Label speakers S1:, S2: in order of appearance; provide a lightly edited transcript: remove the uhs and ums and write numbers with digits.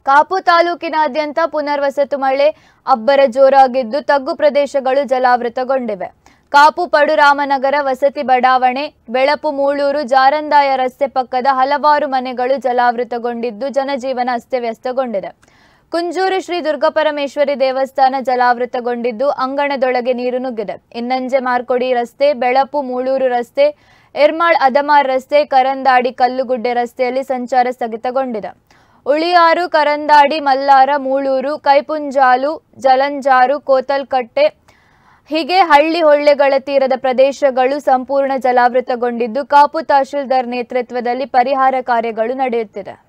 S1: ಕಾಪು ತಾಲೂಕಿನಾದ್ಯಂತ ಪುನರ್ವಸತು ಮಳೆ ಅಬ್ಬರ ಜೋರಾಗಿದ್ದು ತಗ್ಗು ಪ್ರದೇಶಗಳು ಜಲಾವೃತಗೊಂಡಿವೆ. ಕಾಪು ಪಡುರಾಮನಗರ ವಸತಿ ಬಡಾವಣೆ, ಬೆಳಪು ಮೂಳೂರು, ಜಾರಂದಾಯ ರಸ್ತೆ ಪಕ್ಕದ ಹಲವಾರು ಮನೆಗಳು ಜಲಾವೃತಗೊಂಡಿದ್ದು ಜನಜೀವನ ಅಸ್ತವ್ಯಸ್ತಗೊಂಡಿದೆ. ಕುಂಜೂರು ಶ್ರೀ ದುರ್ಗಾಪರಮೇಶ್ವರಿ ದೇವಸ್ಥಾನ ಜಲಾವೃತಗೊಂಡಿದ್ದು ಅಂಗಣದೊಳಗೆ ನೀರು ನುಗ್ಗಿದೆ. ಇನ್ನಂಜೆ ಮಾರ್ಕೊಡಿ ರಸ್ತೆ, ಬೆಳಪು ಮೂಳೂರು ರಸ್ತೆ, ಎರ್ಮಾಳ್ ಅದಮಾರ್ ರಸ್ತೆ, ಕರಂದಾಡಿ ಕಲ್ಲುಗುಡ್ಡೆ ರಸ್ತೆಯಲ್ಲಿ ಸಂಚಾರ ಸ್ಥಗಿತಗೊಂಡಿದೆ. ಉಳಿಯಾರು, ಕರಂದಾಡಿ, ಮಲ್ಲಾರ, ಮೂಳೂರು, ಕೈಪುಂಜಾಲು, ಜಲಂಜಾರು, ಕೋತಲ್ಕಟ್ಟೆ ಹೀಗೆ ಹಳ್ಳಿ ಹೊಳ್ಳೆಗಳ ತೀರದ ಪ್ರದೇಶಗಳು ಸಂಪೂರ್ಣ ಜಲಾವೃತಗೊಂಡಿದ್ದು ಕಾಪು ತಹಶೀಲ್ದಾರ್ ನೇತೃತ್ವದಲ್ಲಿ ಪರಿಹಾರ ಕಾರ್ಯಗಳು ನಡೆಯುತ್ತಿದೆ.